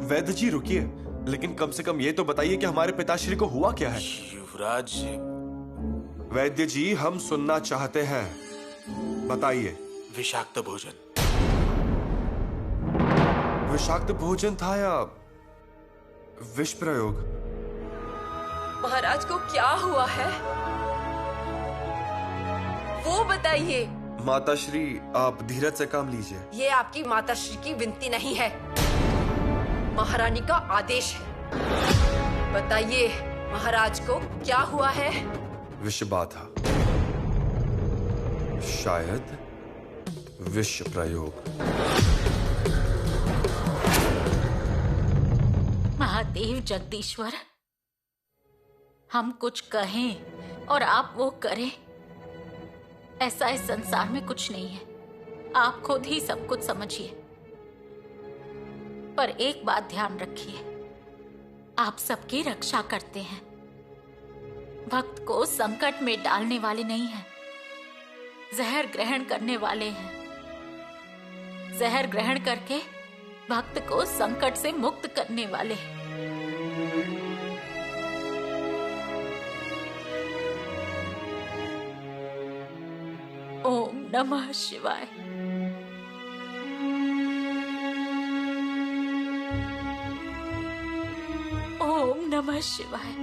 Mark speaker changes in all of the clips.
Speaker 1: वैद्य जी रुकिए, लेकिन कम से कम ये तो बताइए कि हमारे पिताश्री को हुआ क्या है।
Speaker 2: युवराज।
Speaker 1: वैद्य जी हम सुनना चाहते हैं, बताइए।
Speaker 2: विषाक्त भोजन।
Speaker 1: विषाक्त भोजन था या विष प्रयोग?
Speaker 3: महाराज को क्या हुआ है वो बताइए।
Speaker 1: माताश्री आप धीरज से काम लीजिए।
Speaker 3: ये आपकी माताश्री की विनती नहीं है, महारानी का आदेश है। बताइए महाराज को क्या हुआ है।
Speaker 1: विषबाधा, शायद विष प्रयोग।
Speaker 4: महादेव जगदीश्वर, हम कुछ कहें और आप वो करें, ऐसा इस संसार में कुछ नहीं है। आप खुद ही सब कुछ समझिए। पर एक बात ध्यान रखिए, आप सबकी रक्षा करते हैं, भक्त को संकट में डालने वाले नहीं हैं, जहर ग्रहण करने वाले हैं। जहर ग्रहण करके भक्त को संकट से मुक्त करने वाले हैं। ओम नमः शिवाय। ओम नमः शिवाय।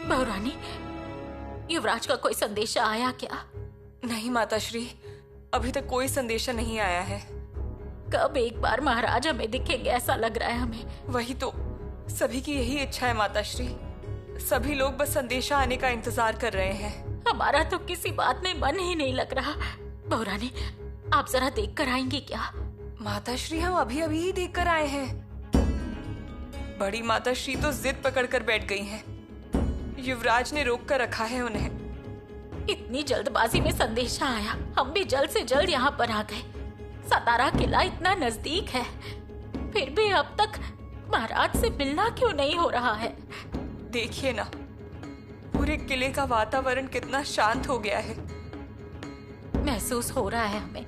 Speaker 4: बहुरानी, युवराज का कोई संदेशा आया क्या?
Speaker 5: नहीं माताश्री, अभी तक कोई संदेशा नहीं आया है।
Speaker 4: कब एक बार महाराज हमें दिखेंगे ऐसा लग रहा है हमें।
Speaker 5: वही तो, सभी की यही इच्छा है माताश्री। सभी लोग बस संदेशा आने का इंतजार कर रहे हैं।
Speaker 4: हमारा तो किसी बात में मन ही नहीं लग रहा। बहुरानी, आप जरा देख कर आएंगी क्या?
Speaker 5: माताश्री हम अभी अभी ही देख कर आए हैं। बड़ी माताश्री तो जिद पकड़ कर बैठ गई हैं। युवराज ने रोक कर रखा है उन्हें।
Speaker 4: इतनी जल्दबाजी में संदेशा आया, हम भी जल्द से जल्द यहाँ पर आ गए। सतारा किला इतना नजदीक है, फिर भी अब तक महाराज से मिलना क्यों नहीं हो रहा है?
Speaker 5: देखिए ना, पूरे किले का वातावरण कितना शांत हो गया है।
Speaker 4: महसूस हो रहा है हमें,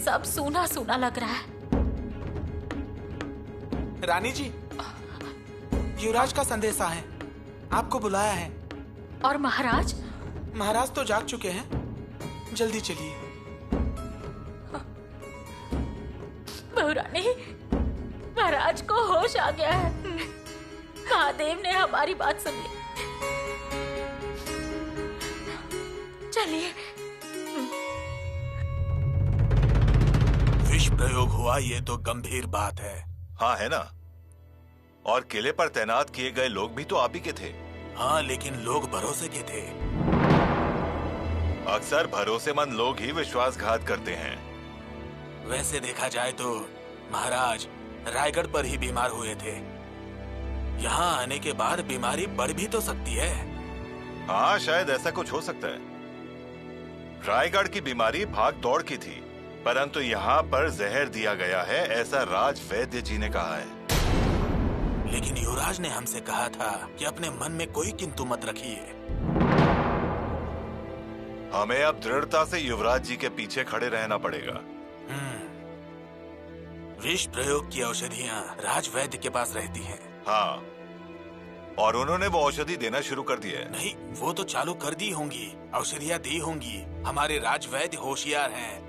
Speaker 4: सब सूना सूना लग रहा है।
Speaker 2: रानी जी, युवराज का संदेशा है, आपको बुलाया है।
Speaker 4: और महाराज?
Speaker 2: महाराज तो जाग चुके हैं, जल्दी चलिए।
Speaker 4: बहुरानी, महाराज को होश आ गया है। महादेव ने हमारी बात सुन ली। चलिए।
Speaker 2: विष प्रयोग हुआ, ये तो गंभीर बात है।
Speaker 6: हाँ है ना, और किले पर तैनात किए गए लोग भी तो आप ही के थे।
Speaker 2: हाँ, लेकिन लोग भरोसे के थे।
Speaker 6: अक्सर भरोसेमंद लोग ही विश्वासघात करते हैं।
Speaker 2: वैसे देखा जाए तो महाराज रायगढ़ पर ही बीमार हुए थे। यहाँ आने के बाद बीमारी बढ़ भी तो सकती है।
Speaker 6: हाँ, शायद ऐसा कुछ हो सकता है। रायगढ़ की बीमारी भाग दौड़ की थी, परंतु यहाँ पर जहर दिया गया है, ऐसा राज वैद्य जी ने कहा है।
Speaker 2: लेकिन युवराज ने हमसे कहा था कि अपने मन में कोई किंतु मत रखिए।
Speaker 6: हमें अब दृढ़ता से युवराज जी के पीछे खड़े रहना पड़ेगा।
Speaker 2: विष प्रयोग की औषधियाँ राज वैद्य के पास रहती हैं।
Speaker 6: हाँ, और उन्होंने वो औषधि देना शुरू कर दी है।
Speaker 2: नहीं, वो तो चालू कर दी होंगी, औषधियाँ दी होंगी। हमारे राज वैद्य होशियार हैं।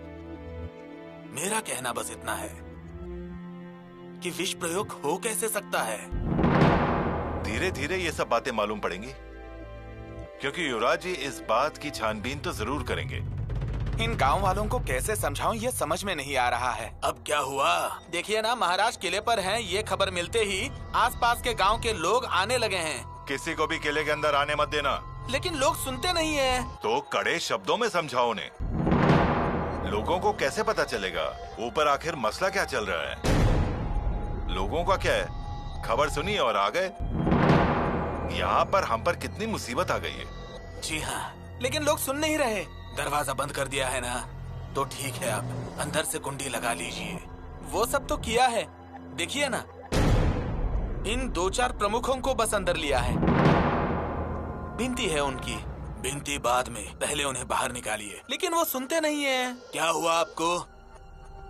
Speaker 2: मेरा कहना बस इतना है कि विष प्रयोग हो कैसे सकता है।
Speaker 6: धीरे धीरे ये सब बातें मालूम पड़ेंगी, क्योंकि युवराज जी इस बात की छानबीन तो जरूर करेंगे।
Speaker 2: इन गांव वालों को कैसे समझाऊं, ये समझ में नहीं आ रहा है। अब क्या हुआ? देखिए ना, महाराज किले पर हैं, ये खबर मिलते ही आसपास के गांव के लोग आने लगे हैं।
Speaker 6: किसी को भी किले के अंदर आने मत देना।
Speaker 2: लेकिन लोग सुनते नहीं है।
Speaker 6: तो कड़े शब्दों में समझाओ उन्हें। लोगों को कैसे पता चलेगा ऊपर आखिर मसला क्या चल रहा है? लोगों का क्या है, खबर सुनी और आ गए। यहाँ पर हम पर कितनी मुसीबत आ गई है।
Speaker 2: जी हाँ, लेकिन लोग सुन नहीं रहे। दरवाजा बंद कर दिया है ना, तो ठीक है, आप अंदर से कुंडी लगा लीजिए। वो सब तो किया है, देखिए ना, इन 2-4 प्रमुखों को बस अंदर लिया है। विनती है उनकी, विनती बाद में, पहले उन्हें बाहर निकालिए। लेकिन वो सुनते नहीं है। क्या हुआ आपको?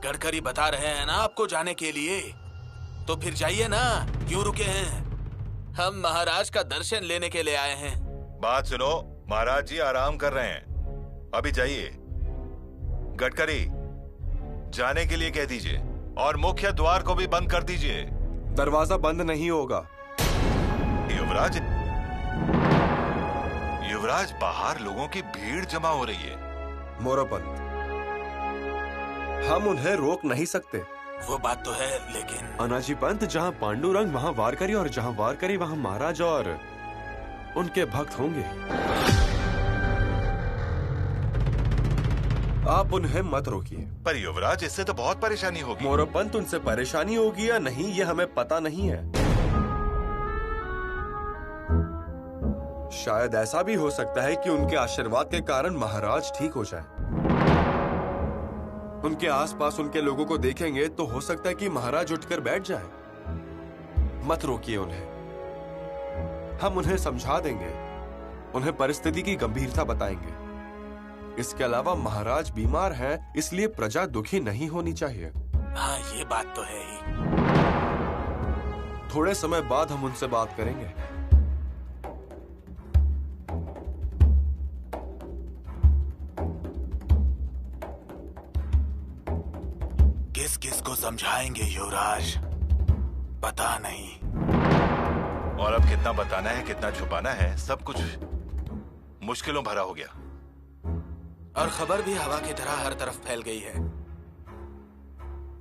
Speaker 2: गडकरी बता रहे हैं ना आपको जाने के लिए, तो फिर जाइए ना, क्यों रुके हैं? हम महाराज का दर्शन लेने के लिए आए हैं।
Speaker 6: बात सुनो, महाराज जी आराम कर रहे हैं, अभी जाइए। गडकरी, जाने के लिए कह दीजिए और मुख्य द्वार को भी बंद कर दीजिए।
Speaker 1: दरवाजा बंद नहीं होगा।
Speaker 6: युवराज, युवराज, बाहर लोगों की भीड़ जमा हो रही है।
Speaker 1: मोरोपंत, हम उन्हें रोक नहीं सकते।
Speaker 2: वो बात तो है, लेकिन
Speaker 1: अनाजी पंत, जहाँ पांडुरंग वहाँ वारकरी, और जहाँ वारकरी वहाँ महाराज और उनके भक्त होंगे। आप उन्हें मत रोकिए।
Speaker 6: पर युवराज, इससे तो बहुत परेशानी होगी।
Speaker 1: मोरोपंत, उनसे परेशानी होगी या नहीं ये हमें पता नहीं है। शायद ऐसा भी हो सकता है कि उनके आशीर्वाद के कारण महाराज ठीक हो जाए। उनके आसपास उनके लोगों को देखेंगे तो हो सकता है कि महाराज उठकर बैठ जाए। मत रोकिए उन्हें, हम उन्हें समझा देंगे, उन्हें परिस्थिति की गंभीरता बताएंगे। इसके अलावा महाराज बीमार हैं, इसलिए प्रजा दुखी नहीं होनी चाहिए।
Speaker 2: हाँ, ये बात तो है ही।
Speaker 1: थोड़े समय बाद हम उनसे बात करेंगे।
Speaker 2: किस किस को समझाएंगे युवराज, पता नहीं।
Speaker 6: और अब कितना बताना है, कितना छुपाना है, सब कुछ मुश्किलों भरा हो गया।
Speaker 2: और खबर भी हवा की तरह हर तरफ फैल गई है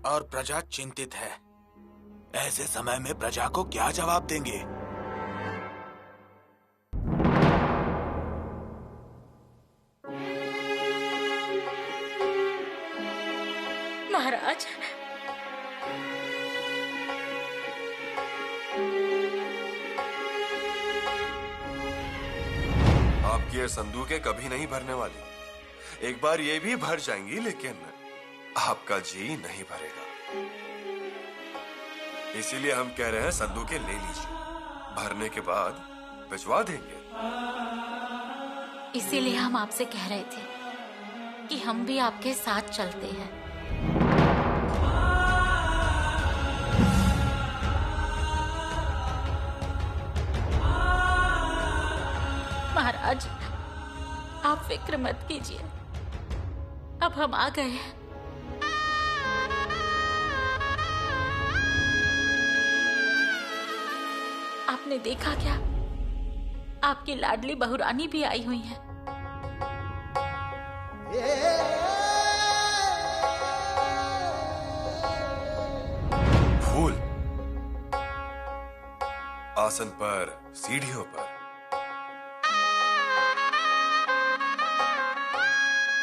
Speaker 2: और प्रजा चिंतित है। ऐसे समय में प्रजा को क्या जवाब देंगे?
Speaker 4: महाराज,
Speaker 1: आपकी ये संदूकें कभी नहीं भरने वाली। एक बार ये भी भर जाएंगी, लेकिन आपका जी नहीं भरेगा। इसीलिए हम कह रहे हैं संदूकें ले लीजिए, भरने के बाद भिजवा देंगे।
Speaker 4: इसीलिए हम आपसे कह रहे थे कि हम भी आपके साथ चलते हैं। महाराज, आप फिक्र मत कीजिए, अब हम आ गए हैं। आपने देखा क्या? आपकी लाडली बहुरानी भी आई हुई है।
Speaker 1: फूल आसन पर, सीढ़ियों पर।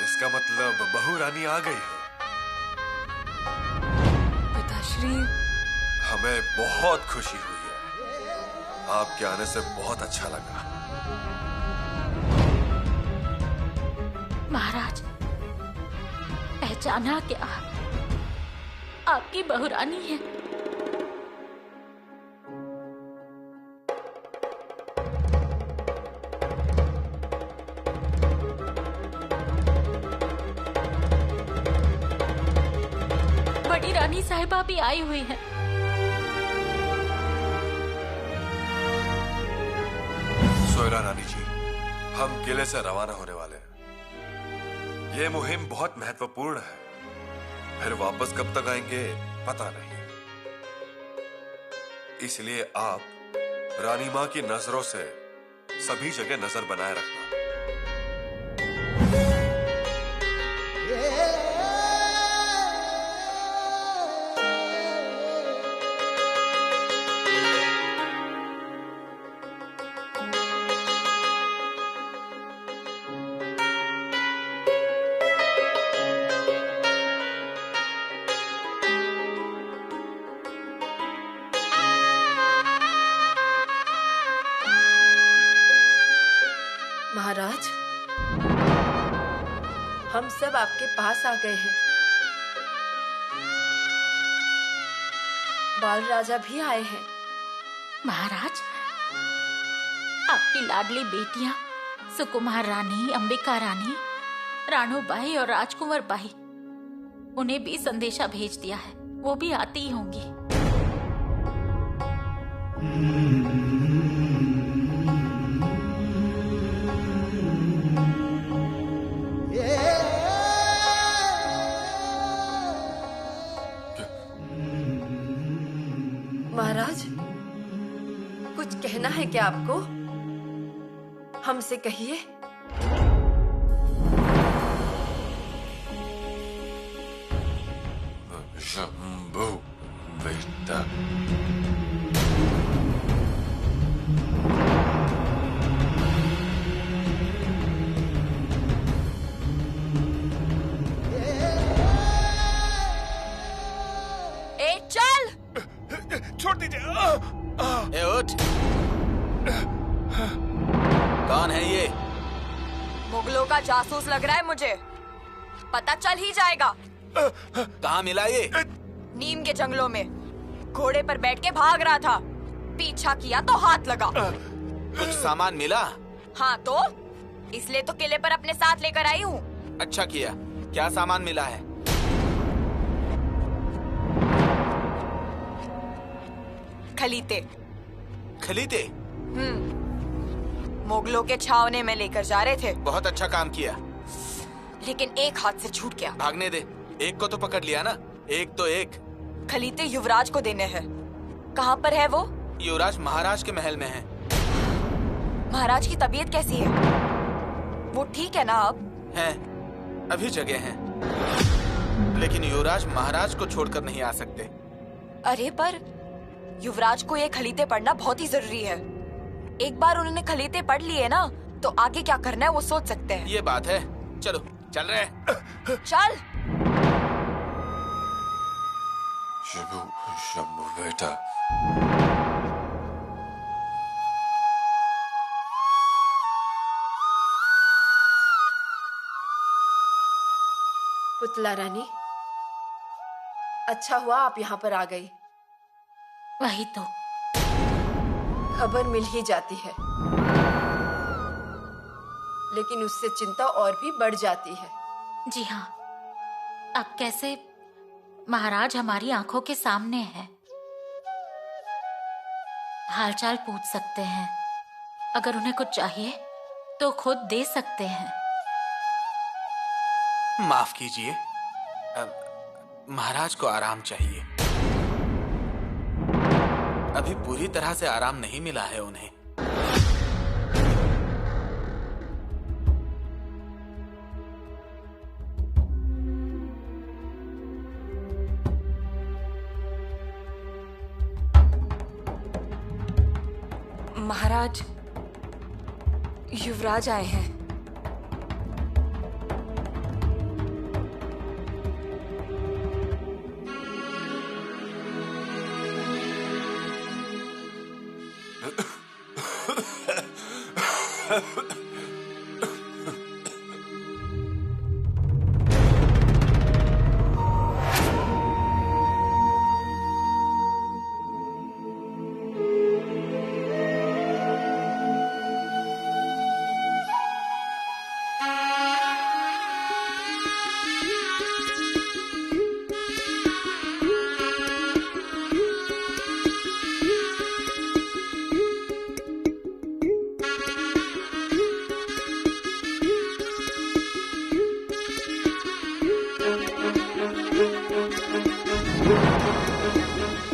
Speaker 1: इसका मतलब बहू रानी आ गई है।
Speaker 5: पिताश्री,
Speaker 1: हमें बहुत खुशी हुई है। आपके आने से बहुत अच्छा लगा।
Speaker 4: महाराज, पहचाना क्या? आपकी बहुरानी है। बड़ी रानी साहिबा भी आई हुई है।
Speaker 1: सोयरा रानी जी, हम किले से रवाना होने वाले हैं। ये मुहिम बहुत महत्वपूर्ण है। फिर वापस कब तक आएंगे पता नहीं। इसलिए आप रानी माँ की नजरों से सभी जगह नजर बनाए रखना।
Speaker 3: महाराज, हम सब आपके पास आ गए हैं। बाल राजा भी आए हैं।
Speaker 4: महाराज, आपकी लाडली बेटियां सुकुमार रानी, अंबिका रानी, रानूबाई और राजकुंवर बाई उन्हें भी संदेशा भेज दिया है, वो भी आती ही होंगी।
Speaker 3: महाराज, कुछ कहना है क्या आपको? हमसे कहिए।
Speaker 1: शंभु बेटा,
Speaker 5: ए चल!
Speaker 6: छोड़ दीजिए।
Speaker 2: ए उठ। कौन है ये?
Speaker 5: मुगलों का जासूस लग रहा है मुझे। पता चल ही जाएगा।
Speaker 2: कहाँ मिला ये?
Speaker 5: नीम के जंगलों में घोड़े पर बैठ के भाग रहा था, पीछा किया तो हाथ लगा।
Speaker 2: कुछ सामान मिला?
Speaker 5: हाँ तो इसलिए तो किले पर अपने साथ लेकर आई हूँ।
Speaker 2: अच्छा किया। क्या सामान मिला है?
Speaker 5: खलीते।
Speaker 2: खलीते?
Speaker 5: मुगलों के छावने में लेकर जा रहे थे,
Speaker 2: बहुत अच्छा काम किया।
Speaker 5: लेकिन एक हाथ से छूट गया।
Speaker 2: भागने दे, एक को तो पकड़ लिया ना। एक तो एक।
Speaker 5: खलीते युवराज को देने हैं। कहाँ पर है वो?
Speaker 2: युवराज महाराज के महल में है।
Speaker 5: महाराज की तबीयत कैसी है? वो ठीक है ना अब?
Speaker 2: हैं, अभी जगह हैं। लेकिन युवराज महाराज को छोड़कर नहीं आ सकते।
Speaker 5: अरे पर युवराज को ये खलीते पढ़ना बहुत ही जरूरी है। एक बार उन्होंने खलीते पढ़ लिए ना तो आगे क्या करना है वो सोच सकते हैं।
Speaker 2: ये बात है। चलो चल रहे हैं।
Speaker 5: चल।
Speaker 1: शंभु बेटा,
Speaker 3: पुतला रानी, अच्छा हुआ आप यहाँ पर आ गई।
Speaker 4: वही तो।
Speaker 3: खबर मिल ही जाती है, लेकिन उससे चिंता और भी बढ़ जाती है।
Speaker 4: जी हाँ, अब कैसे? महाराज हमारी आंखों के सामने है, हालचाल पूछ सकते हैं। अगर उन्हें कुछ चाहिए तो खुद दे सकते हैं।
Speaker 2: माफ कीजिए, महाराज को आराम चाहिए। अभी पूरी तरह से आराम नहीं मिला है उन्हें।
Speaker 5: महाराज, युवराज आए हैं।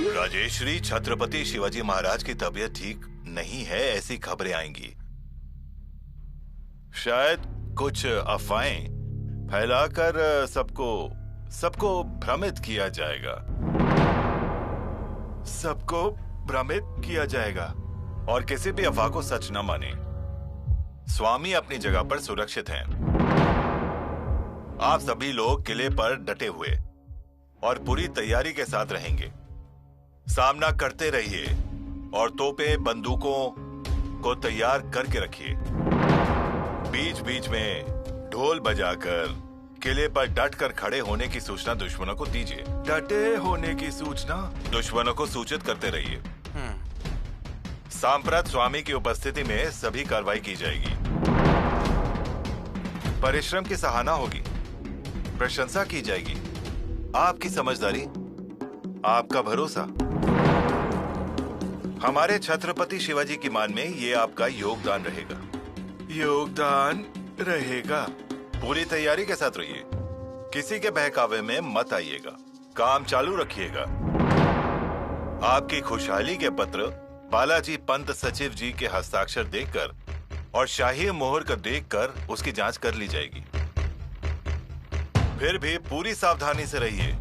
Speaker 6: राजेश्री, छत्रपति शिवाजी महाराज की तबीयत ठीक नहीं है, ऐसी खबरें आएंगी। शायद कुछ अफवाहें फैलाकर सबको भ्रमित किया जाएगा। सबको भ्रमित किया जाएगा और किसी भी अफवाह को सच न माने। स्वामी अपनी जगह पर सुरक्षित हैं। आप सभी लोग किले पर डटे हुए और पूरी तैयारी के साथ रहेंगे। सामना करते रहिए और तोपें, बंदूकों को तैयार करके रखिए। बीच बीच में ढोल बजाकर किले पर डट कर खड़े होने की सूचना दुश्मनों को दीजिए। डटे होने की सूचना दुश्मनों को सूचित करते रहिए। सांप्रत स्वामी की उपस्थिति में सभी कार्रवाई की जाएगी। परिश्रम की सराहना होगी, प्रशंसा की जाएगी। आपकी समझदारी, आपका भरोसा, हमारे छत्रपति शिवाजी की मान में ये आपका योगदान रहेगा। योगदान रहेगा। पूरी तैयारी के साथ रहिए, किसी के बहकावे में मत आइएगा, काम चालू रखिएगा। आपकी खुशहाली के पत्र बालाजी पंत सचिव जी के हस्ताक्षर देखकर और शाही मोहर को देखकर उसकी जांच कर ली जाएगी। फिर भी पूरी सावधानी से रहिए,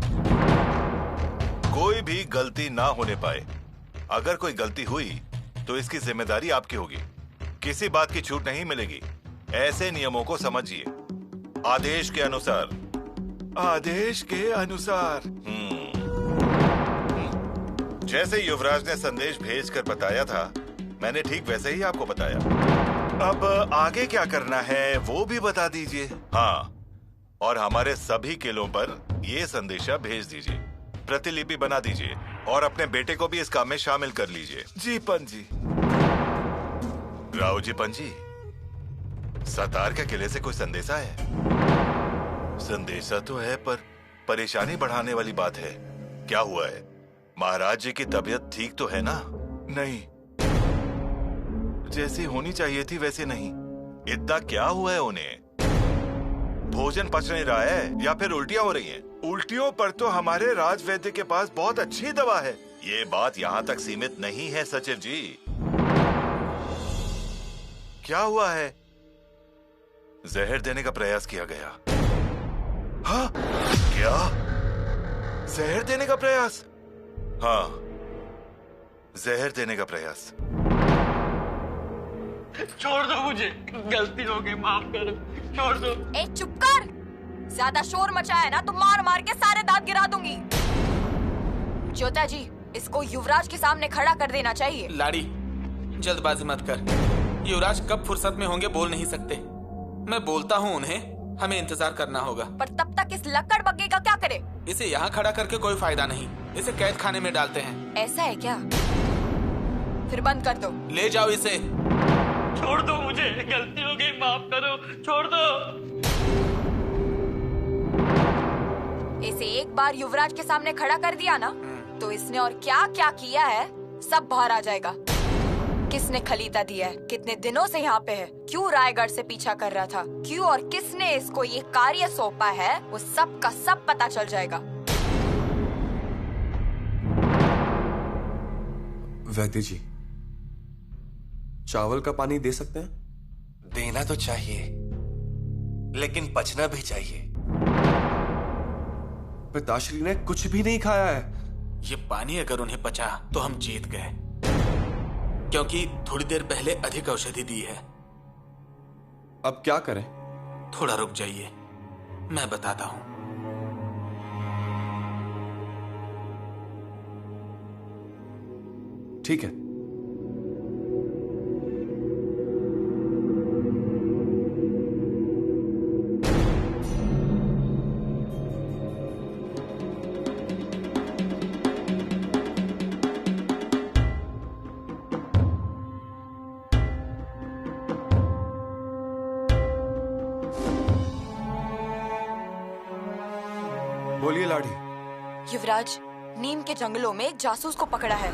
Speaker 6: कोई भी गलती ना होने पाए। अगर कोई गलती हुई तो इसकी जिम्मेदारी आपकी होगी, किसी बात की छूट नहीं मिलेगी। ऐसे नियमों को समझिए। आदेश के अनुसार, आदेश के अनुसार। जैसे युवराज ने संदेश भेजकर बताया था, मैंने ठीक वैसे ही आपको बताया। अब आगे क्या करना है वो भी बता दीजिए। हाँ, और हमारे सभी किलों पर ये संदेशा भेज दीजिए, प्रतिलिपि बना दीजिए और अपने बेटे को भी इस काम में शामिल कर लीजिए। जी पंत जी। राव जी पंत जी, सतार के किले से कोई संदेशा है? संदेशा तो है, पर परेशानी बढ़ाने वाली बात है। क्या हुआ है? महाराज जी की तबीयत ठीक तो है ना? नहीं, जैसी होनी चाहिए थी वैसे नहीं। इतना क्या हुआ है उन्हें? भोजन पच नहीं रहा है या फिर उल्टियां हो रही हैं? उल्टियों पर तो हमारे राजवैद्य के पास बहुत अच्छी दवा है। ये बात यहाँ तक सीमित नहीं है सचिव जी। क्या हुआ है? जहर देने का प्रयास किया गया। हाँ? क्या? जहर देने का प्रयास? हाँ, जहर देने का प्रयास।
Speaker 7: छोड़ दो मुझे, गलती हो गई, माफ करो, छोड़ दो।
Speaker 8: ए चुप कर, ज्यादा शोर मचाया ना तो मार मार के सारे दांत गिरा दूंगी। ज्योता जी, इसको युवराज के सामने खड़ा कर देना चाहिए।
Speaker 2: लाड़ी, जल्दबाजी मत कर। युवराज कब फुर्सत में होंगे बोल नहीं सकते। मैं बोलता हूँ उन्हें, हमें इंतजार करना होगा।
Speaker 8: पर तब तक इस लक्कड़ बग्गे का क्या करे?
Speaker 2: इसे यहाँ खड़ा करके कोई फायदा नहीं, इसे कैद खाने में डालते हैं।
Speaker 8: ऐसा है क्या? फिर बंद कर दो।
Speaker 2: ले जाओ इसे।
Speaker 7: छोड़ दो मुझे, गलती हो गई, माफ करो, छोड़ दो।
Speaker 8: इसे एक बार युवराज के सामने खड़ा कर दिया ना, तो इसने और क्या क्या किया है सब बाहर आ जाएगा। किसने खलीता दिया है, कितने दिनों से यहाँ पे है, क्यों रायगढ़ से पीछा कर रहा था, क्यों और किसने इसको ये कार्य सौंपा है, वो सब का सब पता चल जाएगा।
Speaker 1: वैद्य जी, चावल का पानी दे सकते हैं?
Speaker 9: देना तो चाहिए, लेकिन पचना भी चाहिए।
Speaker 1: पिताश्री ने कुछ भी नहीं खाया है।
Speaker 2: ये पानी अगर उन्हें पचा तो हम जीत गए, क्योंकि थोड़ी देर पहले अधिक औषधि दी है।
Speaker 1: अब क्या करें?
Speaker 2: थोड़ा रुक जाइए, मैं बताता हूं।
Speaker 1: ठीक है। बोलिए लाड़ी।
Speaker 8: युवराज, नीम के जंगलों में एक जासूस को पकड़ा है,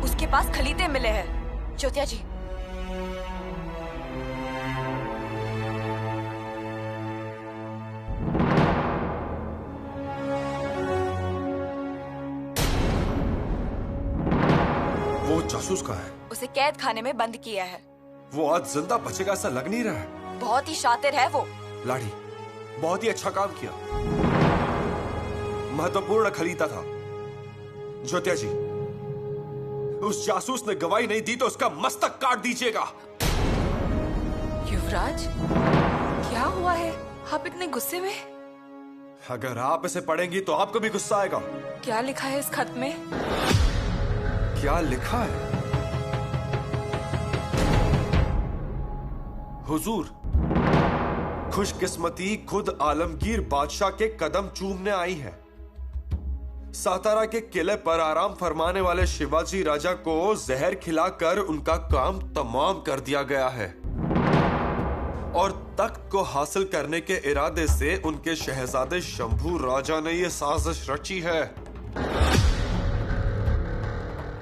Speaker 8: उसके पास खलीते मिले हैं। ज्योतिया जी,
Speaker 1: वो जासूस कहाँ है?
Speaker 8: उसे कैद खाने में बंद किया है।
Speaker 1: वो आज जिंदा बचेगा ऐसा लग नहीं रहा है।
Speaker 8: बहुत ही शातिर है वो।
Speaker 1: लाड़ी, बहुत ही अच्छा काम किया, महत्वपूर्ण खलीता था। ज्योतिया जी, उस जासूस ने गवाही नहीं दी तो उसका मस्तक काट दीजिएगा।
Speaker 5: युवराज, क्या हुआ है? आप इतने गुस्से में?
Speaker 1: अगर आप इसे पढ़ेंगी तो आपको भी गुस्सा आएगा।
Speaker 5: क्या लिखा है इस खत में?
Speaker 1: क्या लिखा है? हुजूर, खुशकिस्मती खुद आलमगीर बादशाह के कदम चूमने आई है। सातारा के किले पर आराम फरमाने वाले शिवाजी राजा को जहर खिलाकर उनका काम तमाम कर दिया गया है। और तख्त को हासिल करने के इरादे से उनके शहजादे शंभू राजा ने यह साजिश रची है।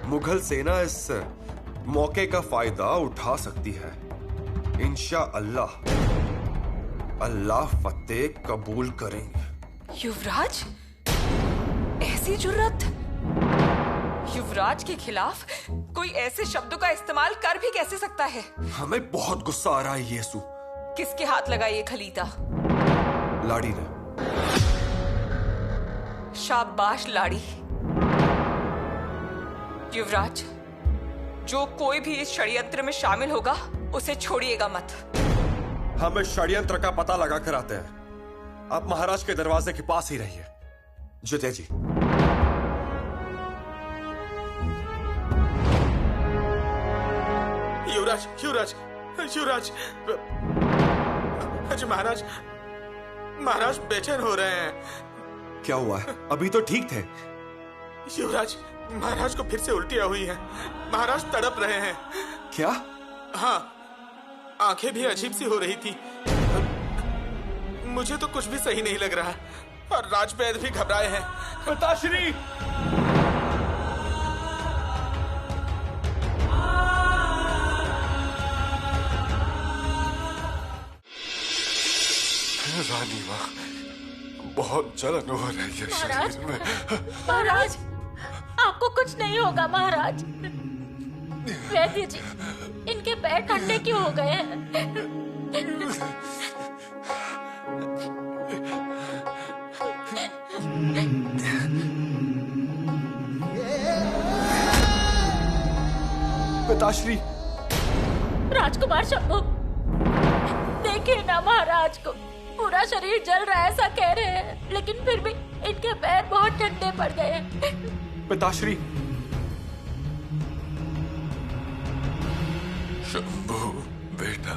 Speaker 1: मुगल सेना इस मौके का फायदा उठा सकती है। इंशाअल्लाह अल्लाह फतेह कबूल करेंगे।
Speaker 5: युवराज, ऐसी जुर्रत? युवराज के खिलाफ कोई ऐसे शब्दों का इस्तेमाल कर भी कैसे सकता है?
Speaker 1: हमें बहुत गुस्सा आ रहा है येसु।
Speaker 5: किसके हाथ लगा ये खलीता?
Speaker 1: लाड़ी ने।
Speaker 5: शाबाश लाड़ी। युवराज, जो कोई भी इस षड्यंत्र में शामिल होगा उसे छोड़िएगा मत।
Speaker 1: हम इस षड्यंत्र का पता लगा कर आते हैं। आप महाराज के दरवाजे के पास ही रहिए। जिते जी।
Speaker 2: युवराज, युवराज, युवराज, अच्छा महाराज, महाराज बेचैन हो रहे हैं।
Speaker 1: क्या हुआ है? अभी तो ठीक थे।
Speaker 2: युवराज, महाराज को फिर से उल्टियां हुई हैं। महाराज तड़प रहे हैं।
Speaker 1: क्या?
Speaker 2: हाँ, आंखें भी अजीब सी हो रही थी। मुझे तो कुछ भी सही नहीं लग रहा और राजवैद भी घबराए हैं।
Speaker 1: पिताश्री! रानी माँ, बहुत जलन हो रही है शरीर में।
Speaker 4: महाराज, आपको कुछ नहीं होगा महाराज। वैद्य जी, इनके पैर ठंडे क्यों हो गए हैं?
Speaker 1: पिताश्री!
Speaker 4: राजकुमार शंभू, देखिए ना महाराज को, पूरा शरीर जल रहा है ऐसा कह रहे हैं, लेकिन फिर भी इनके पैर बहुत ठंडे पड़ गए हैं।
Speaker 1: पिताश्री!
Speaker 9: शंभू बेटा,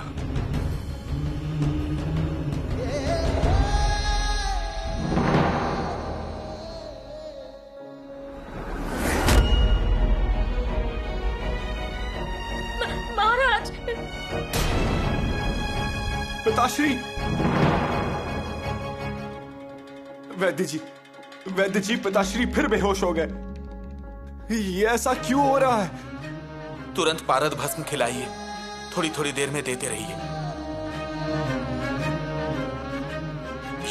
Speaker 4: महाराज!
Speaker 1: पिताश्री! वैद्य जी, पिताश्री फिर बेहोश हो गए। ये ऐसा क्यों हो रहा है?
Speaker 2: तुरंत पारद भस्म खिलाइए, थोड़ी थोड़ी देर में देते रहिए।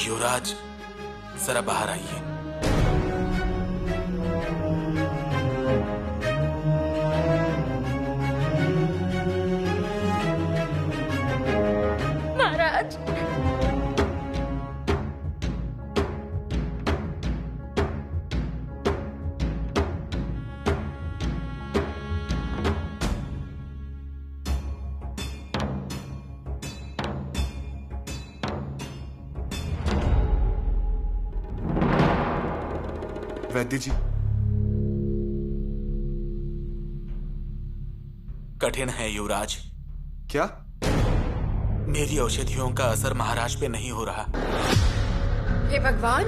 Speaker 2: युवराज, जरा बाहर आइए।
Speaker 4: महाराज!
Speaker 1: वैद्य जी,
Speaker 2: कठिन है युवराज।
Speaker 1: क्या?
Speaker 2: मेरी औषधियों का असर महाराज पे नहीं हो रहा।
Speaker 3: हे भगवान!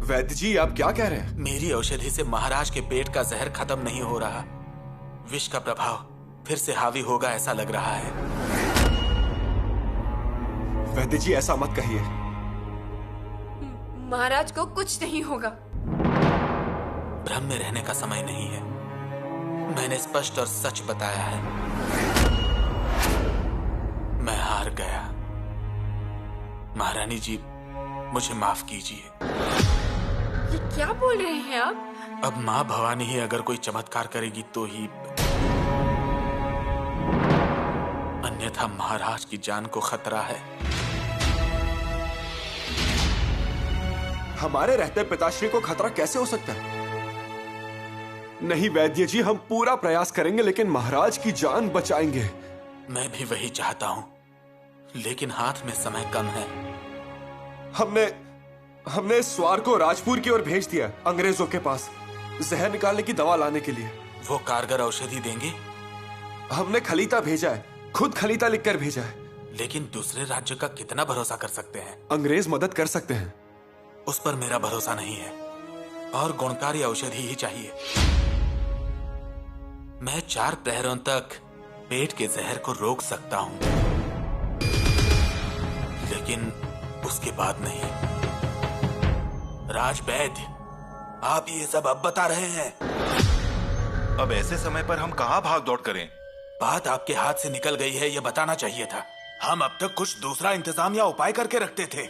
Speaker 1: वैद्य जी, आप क्या कह रहे हैं?
Speaker 2: मेरी औषधि से महाराज के पेट का जहर खत्म नहीं हो रहा। विष का प्रभाव फिर से हावी होगा ऐसा लग रहा है।
Speaker 1: वैद्य जी, ऐसा मत कहिए।
Speaker 3: महाराज को कुछ नहीं होगा।
Speaker 2: भ्रम में रहने का समय नहीं है। मैंने स्पष्ट और सच बताया है। मैं हार गया। महारानी जी, मुझे माफ कीजिए।
Speaker 3: ये क्या बोल रहे हैं आप?
Speaker 2: अब माँ भवानी ही अगर कोई चमत्कार करेगी तो ही, अन्यथा महाराज की जान को खतरा है।
Speaker 1: हमारे रहते पिताश्री को खतरा कैसे हो सकता है? नहीं वैद्य जी, हम पूरा प्रयास करेंगे लेकिन महाराज की जान बचाएंगे।
Speaker 2: मैं भी वही चाहता हूं, लेकिन हाथ में समय कम है।
Speaker 1: हमने स्वार को राजपुर की ओर भेज दिया, अंग्रेजों के पास जहर निकालने की दवा लाने के लिए।
Speaker 2: वो कारगर औषधि देंगे?
Speaker 1: हमने खलीता भेजा है, खुद खलीता लिखकर भेजा है।
Speaker 2: लेकिन दूसरे राज्य का कितना भरोसा कर सकते हैं?
Speaker 1: अंग्रेज मदद कर सकते हैं।
Speaker 2: उस पर मेरा भरोसा नहीं है और गुणकारी औषधि ही चाहिए। मैं 4 प्रहरों तक पेट के जहर को रोक सकता हूँ, लेकिन उसके बाद नहीं। राज वैद्य, आप ये सब अब बता रहे हैं?
Speaker 6: अब ऐसे समय पर हम कहाँ भाग दौड़ करें?
Speaker 2: बात आपके हाथ से निकल गई है, ये बताना चाहिए था। हम अब तक कुछ दूसरा इंतजाम या उपाय करके रखते थे।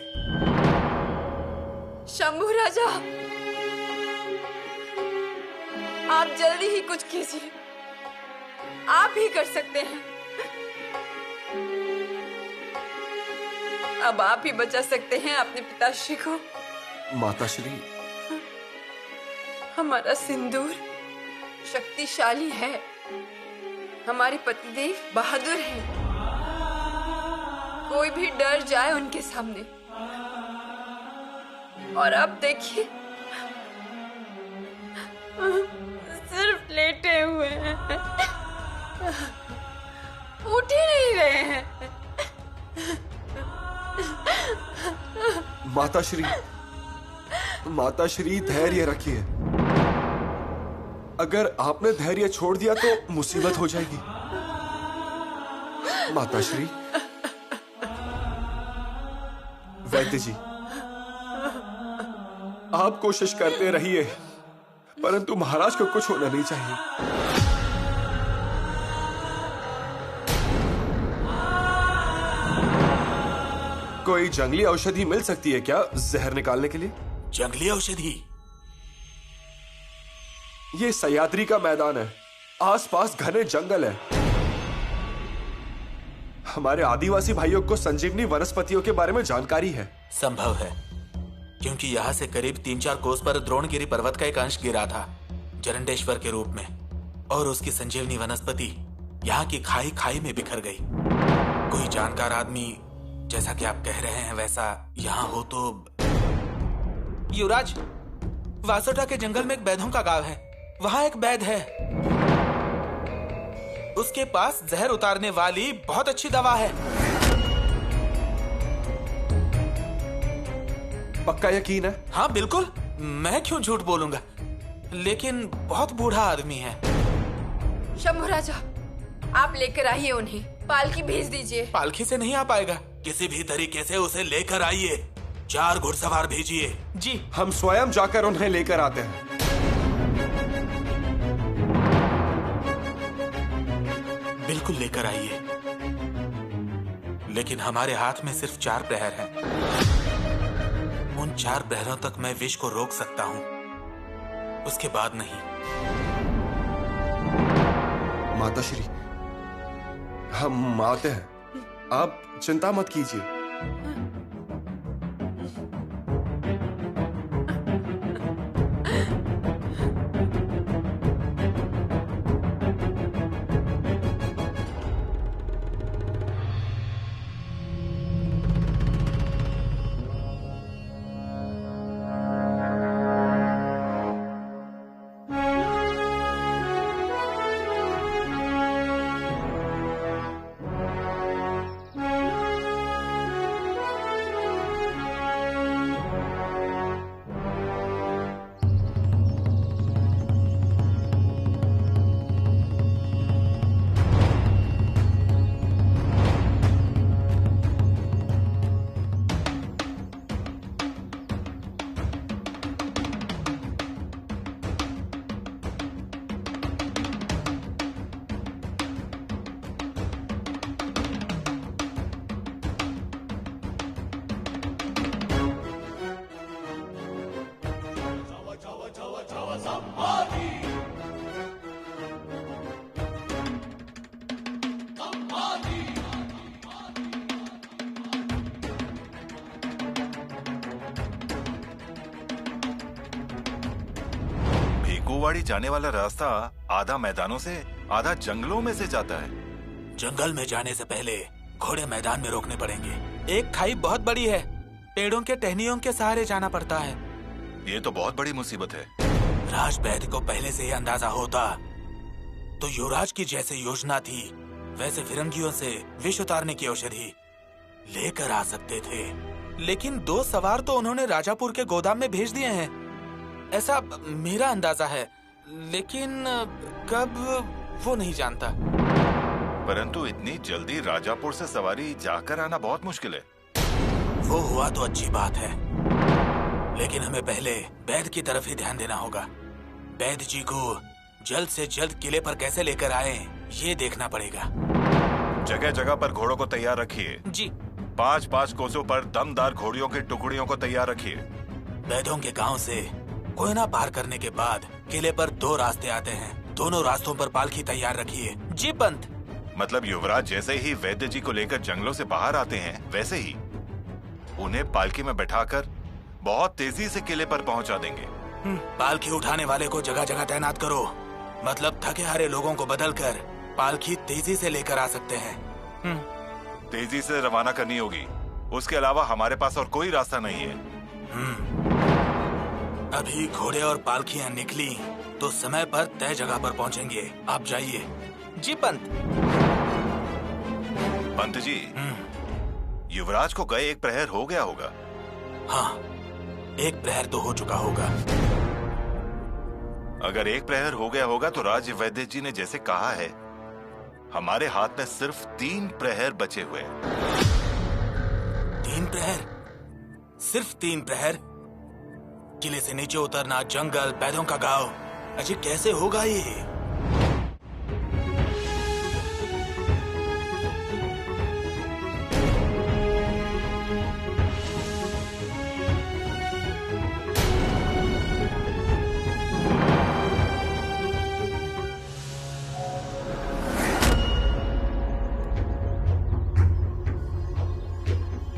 Speaker 3: शंभू राजा, आप जल्दी ही कुछ कीजिए। आप ही कर सकते हैं। अब आप ही बचा सकते हैं अपने पिताश्री को।
Speaker 1: माताश्री,
Speaker 3: हमारा सिंदूर शक्तिशाली है, हमारे पतिदेव बहादुर हैं। कोई भी डर जाए उनके सामने। और अब देखिए, सिर्फ लेटे हुए हैं, उठ ही नहीं रहे हैं।
Speaker 1: माताश्री धैर्य रखिए। अगर आपने धैर्य छोड़ दिया तो मुसीबत हो जाएगी। माताश्री, वैद्य जी, आप कोशिश करते रहिए, परंतु महाराज को कुछ होना नहीं चाहिए। कोई जंगली औषधि मिल सकती है क्या जहर निकालने के लिए?
Speaker 2: जंगली औषधि?
Speaker 1: ये सह्याद्री का मैदान है, आसपास घने जंगल है। हमारे आदिवासी भाइयों को संजीवनी वनस्पतियों के बारे में जानकारी है।
Speaker 2: संभव है, क्योंकि यहाँ से करीब 3-4 कोस पर द्रोणगिरी पर्वत का एक अंश गिरा था, जरंडेश्वर के रूप में, और उसकी संजीवनी वनस्पति यहाँ की खाई खाई में बिखर गई। कोई जानकार आदमी, जैसा कि आप कह रहे हैं, वैसा यहाँ हो तो। युवराज, वासोटा के जंगल में एक वैद्यों का गांव है। वहां एक वैद्य है, उसके पास जहर उतारने वाली बहुत अच्छी दवा है।
Speaker 1: पक्का यकीन है?
Speaker 2: हाँ बिल्कुल, मैं क्यों झूठ बोलूंगा, लेकिन बहुत बूढ़ा आदमी है।
Speaker 3: शंभू राजा, आप लेकर आइए उन्हें, पालकी भेज दीजिए।
Speaker 2: पालकी से नहीं आ पाएगा, किसी भी तरीके से उसे लेकर आइए। 4 घुड़सवार भेजिए। जी,
Speaker 1: हम स्वयं जाकर उन्हें लेकर आते हैं।
Speaker 2: बिल्कुल लेकर आइए, लेकिन हमारे हाथ में सिर्फ 4 प्रहर हैं। उन 4 प्रहरों तक मैं विष को रोक सकता हूं, उसके बाद नहीं।
Speaker 1: माताश्री, हम आते हैं, आप चिंता मत कीजिए।
Speaker 6: भेकुवाड़ी जाने वाला रास्ता आधा मैदानों से आधा जंगलों में से जाता है।
Speaker 2: जंगल में जाने से पहले घोड़े मैदान में रोकने पड़ेंगे। एक खाई बहुत बड़ी है, पेड़ों के टहनियों के सहारे जाना पड़ता है।
Speaker 6: ये तो बहुत बड़ी मुसीबत है।
Speaker 2: राज वैद्य को पहले से ही अंदाजा होता तो युवराज की जैसे योजना थी वैसे फिरंगियों से विष उतारने की औषधि लेकर आ सकते थे, लेकिन 2 सवार तो उन्होंने राजापुर के गोदाम में भेज दिए हैं, ऐसा मेरा अंदाजा है। लेकिन कब, वो नहीं जानता।
Speaker 6: परंतु इतनी जल्दी राजापुर से सवारी जाकर आना बहुत मुश्किल है।
Speaker 2: वो हुआ तो अच्छी बात है, लेकिन हमें पहले वैद की तरफ ही ध्यान देना होगा। वैद जी को जल्द से जल्द किले पर कैसे लेकर आए, ये देखना पड़ेगा।
Speaker 6: जगह जगह पर घोड़ों को तैयार रखिए
Speaker 2: जी।
Speaker 6: 5-5 कोसों पर दमदार घोड़ियों की टुकड़ियों को तैयार रखिए।
Speaker 2: वैदों के गांव से कोयना पार करने के बाद किले पर 2 रास्ते आते हैं। दोनों रास्तों पर पालकी तैयार रखिए। जी पंत।
Speaker 6: मतलब युवराज जैसे ही वैद्य जी को लेकर जंगलों से बाहर आते हैं, वैसे ही उन्हें पालकी में बैठाकर बहुत तेजी से किले पर पहुंचा देंगे।
Speaker 2: पालकी उठाने वाले को जगह जगह तैनात करो, मतलब थके हारे लोगों को बदलकर पालकी तेजी से लेकर आ सकते हैं।
Speaker 6: तेजी से रवाना करनी होगी, उसके अलावा हमारे पास और कोई रास्ता नहीं है।
Speaker 2: अभी घोड़े और पालकियां निकली तो समय पर तय जगह पर पहुंचेंगे। आप जाइए। जी पंत।
Speaker 6: पंत जी, युवराज को गए 1 प्रहर हो गया होगा।
Speaker 2: हाँ, 1 प्रहर तो हो चुका होगा।
Speaker 6: अगर 1 प्रहर हो गया होगा तो राज वैद्य जी ने जैसे कहा है, हमारे हाथ में सिर्फ 3 प्रहर बचे हुए।
Speaker 2: 3 प्रहर? सिर्फ 3 प्रहर? किले से नीचे उतरना, जंगल, वैद्यों का गांव, अजी कैसे होगा ये?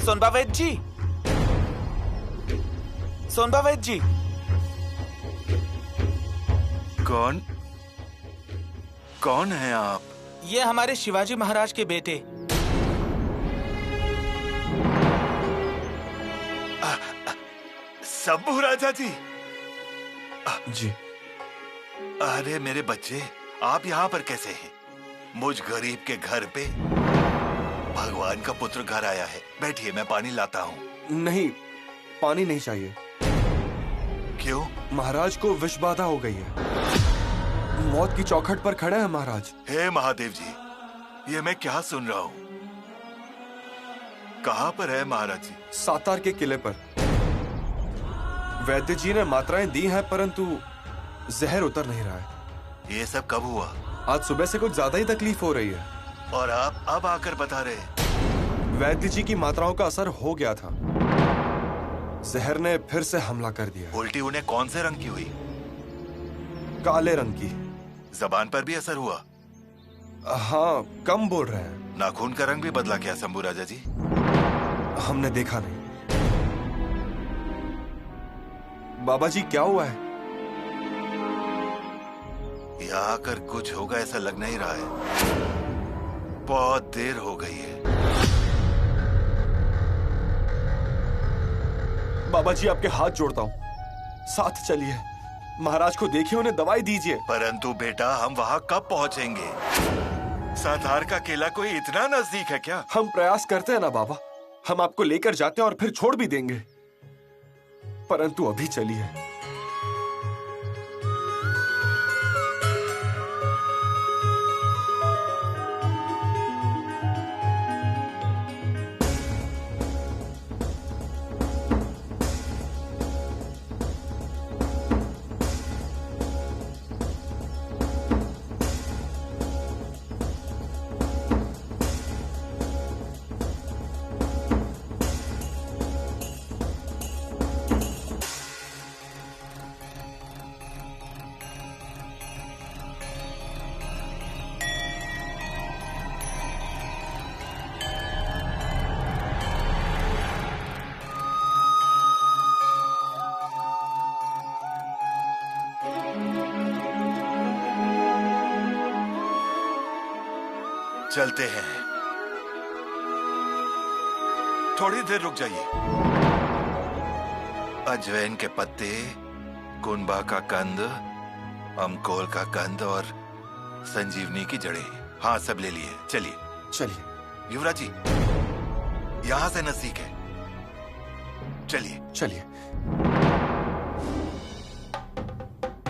Speaker 2: सोनबा वैद्य जी, सोनबा वैद्य जी।
Speaker 6: कौन है आप?
Speaker 2: ये हमारे शिवाजी महाराज के बेटे।
Speaker 6: शंभू राजा जी।
Speaker 1: जी।
Speaker 6: अरे मेरे बच्चे, आप यहाँ पर कैसे हैं? मुझ गरीब के घर पे भगवान का पुत्र घर आया है। बैठिए, मैं पानी लाता हूँ।
Speaker 1: नहीं, पानी नहीं चाहिए।
Speaker 6: क्यों?
Speaker 1: महाराज को विष बाधा हो गई है। मौत की चौखट पर खड़े हैं महाराज।
Speaker 6: हे महादेव जी, ये मैं क्या सुन रहा हूँ? कहाँ पर है महाराज जी?
Speaker 1: सातार के किले पर। वैद्य जी ने मात्राएं दी हैं, परंतु जहर उतर नहीं रहा है।
Speaker 6: ये सब कब हुआ?
Speaker 1: आज सुबह से कुछ ज्यादा ही तकलीफ हो रही है।
Speaker 6: और आप अब आकर बता रहे?
Speaker 1: वैद्य जी की मात्राओं का असर हो गया था। जहर ने फिर से हमला कर दिया।
Speaker 6: उल्टी उन्हें कौन से रंग की हुई?
Speaker 1: काले रंग की।
Speaker 6: जबान पर भी असर हुआ?
Speaker 1: हाँ, कम बोल रहे हैं।
Speaker 6: नाखून का रंग भी बदला क्या शंभू राजा जी?
Speaker 1: हमने देखा नहीं। बाबा जी, क्या हुआ है?
Speaker 6: यहाँ आकर कुछ होगा ऐसा लग नहीं रहा है। बहुत देर हो गई है।
Speaker 1: बाबा जी, आपके हाथ जोड़ता हूँ, साथ चलिए। महाराज को देखिए, उन्हें दवाई दीजिए।
Speaker 6: परंतु बेटा, हम वहाँ कब पहुँचेंगे? सातार का किला कोई इतना नजदीक है क्या?
Speaker 1: हम प्रयास करते हैं ना बाबा। हम आपको लेकर जाते हैं और फिर छोड़ भी देंगे, परंतु अभी चलिए।
Speaker 6: चलते हैं। थोड़ी देर रुक जाइए। अजवैन के पत्ते, कुनबा का कंद, अमकोल का कंद और संजीवनी की जड़ें, हाँ सब ले लिए। चलिए
Speaker 1: चलिए।
Speaker 6: युवराज जी, यहां से नजदीक है, चलिए
Speaker 1: चलिए।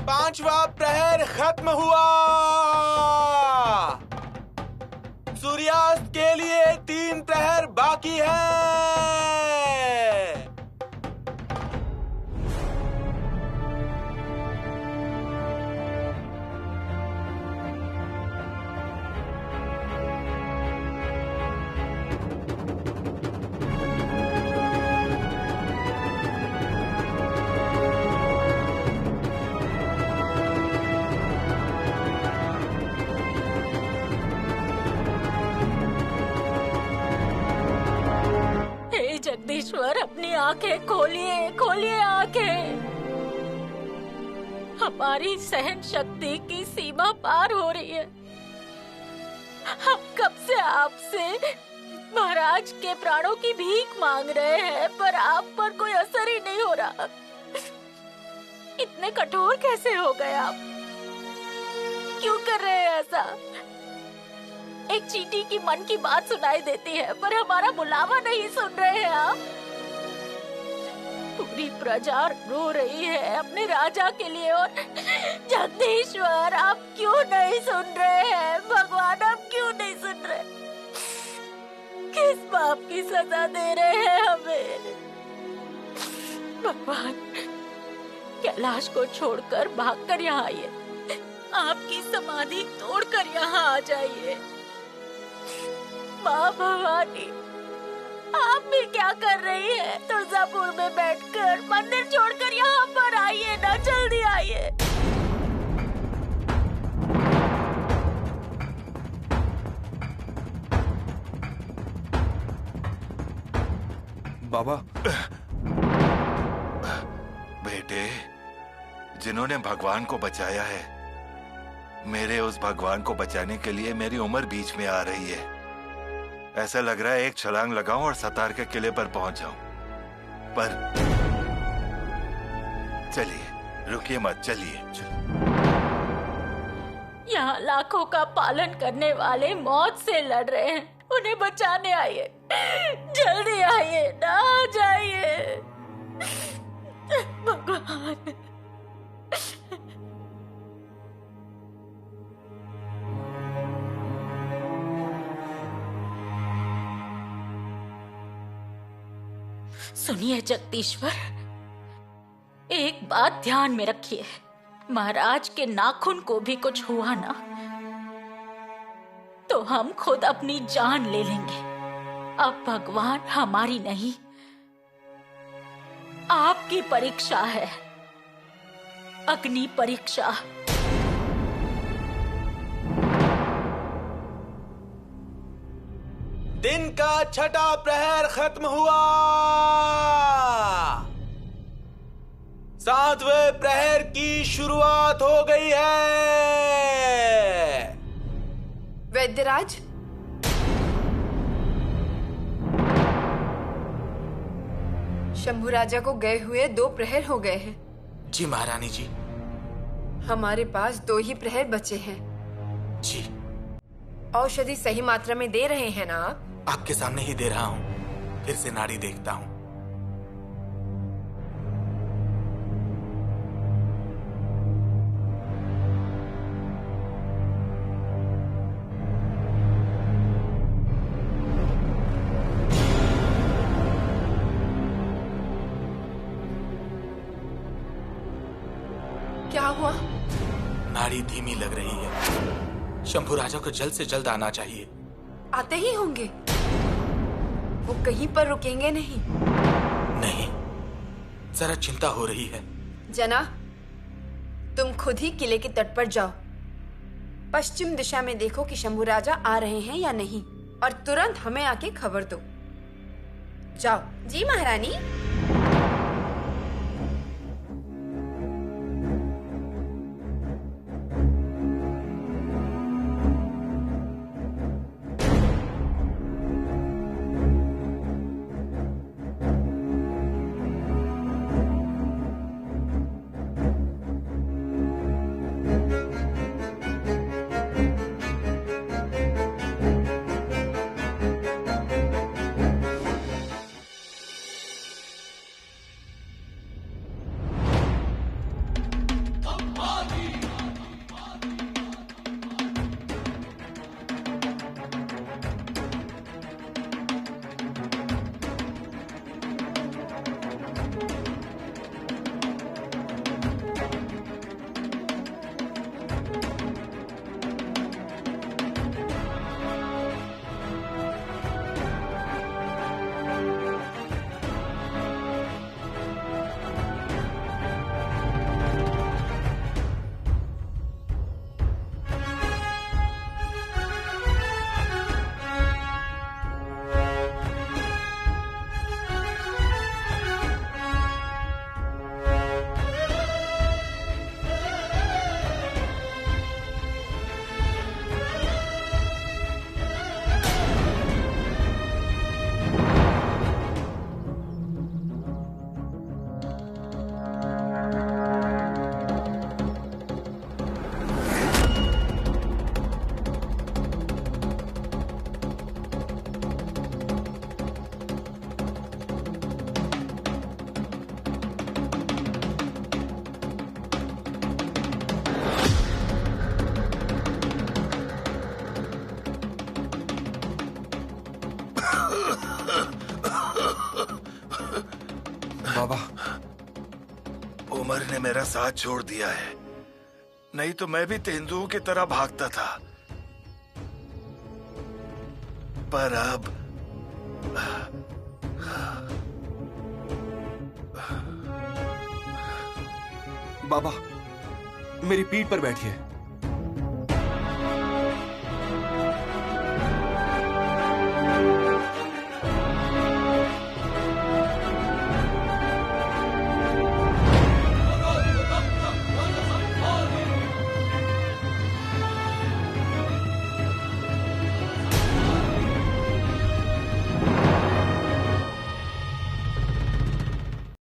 Speaker 2: 5वां प्रहर खत्म हुआ। सूर्यास्त के लिए 3 प्रहर बाकी है।
Speaker 4: जगदीश्वर, अपनी आंखें खोलिए, खोलिए आंखें। हमारी सहन शक्ति की सीमा पार हो रही है। हम कब से आपसे महाराज के प्राणों की भीख मांग रहे हैं, पर आप पर कोई असर ही नहीं हो रहा। इतने कठोर कैसे हो गए आप? क्यों कर रहे हैं ऐसा? एक चींटी की मन की बात सुनाई देती है, पर हमारा बुलावा नहीं सुन रहे हैं आप। पूरी प्रजा रो रही है अपने राजा के लिए, और जगदीश्वर आप क्यों नहीं सुन रहे हैं? भगवान आप क्यों नहीं सुन रहे? किस पाप की सजा दे रहे हैं हमें? भगवान, कैलाश को छोड़कर भागकर यहाँ आइए। आपकी समाधि तोड़कर यहाँ आ जाइए। माँ भवानी, आप भी क्या कर रही है? तुलजापुर में बैठकर मंदिर छोड़कर यहाँ पर आइए ना, जल्दी आइए।
Speaker 1: बाबा।
Speaker 6: बेटे, जिन्होंने भगवान को बचाया है, मेरे उस भगवान को बचाने के लिए मेरी उम्र बीच में आ रही है। ऐसा लग रहा है एक छलांग लगाऊं और सतार के किले पर पहुंच जाऊं, पर चलिए, रुकिए मत, चलिए।
Speaker 4: यहाँ लाखों का पालन करने वाले मौत से लड़ रहे हैं, उन्हें बचाने आइए। जल्दी आइए ना, आ जाइए भगवान। सुनिए जगदीश्वर, एक बात ध्यान में रखिए। महाराज के नाखून को भी कुछ हुआ ना, तो हम खुद अपनी जान ले लेंगे। अब भगवान हमारी नहीं, आपकी परीक्षा है, अग्नि परीक्षा।
Speaker 2: दिन का छठा प्रहर खत्म हुआ। 7वें प्रहर की शुरुआत हो गई है।
Speaker 3: वैद्यराज, शंभू राजा को गए हुए 2 प्रहर हो गए हैं।
Speaker 2: जी महारानी जी।
Speaker 3: हमारे पास 2 ही प्रहर बचे हैं।
Speaker 2: जी।
Speaker 3: औषधि सही मात्रा में दे रहे हैं ना आप?
Speaker 2: आपके सामने ही दे रहा हूँ। फिर से नाड़ी देखता हूँ।
Speaker 3: क्या हुआ?
Speaker 2: नाड़ी धीमी लग रही है। शंभू राजा को जल्द से जल्द आना चाहिए।
Speaker 3: आते ही होंगे, वो कहीं पर रुकेंगे नहीं।
Speaker 2: नहीं, जरा चिंता हो रही है।
Speaker 3: जना, तुम खुद ही किले के तट पर जाओ। पश्चिम दिशा में देखो कि शंभू राजा आ रहे हैं या नहीं, और तुरंत हमें आके खबर दो। जाओ। जी महारानी।
Speaker 10: उमर ने मेरा साथ छोड़ दिया है, नहीं तो मैं भी तेंदुओं की तरह भागता था। पर अब
Speaker 1: बाबा, मेरी पीठ पर बैठिए।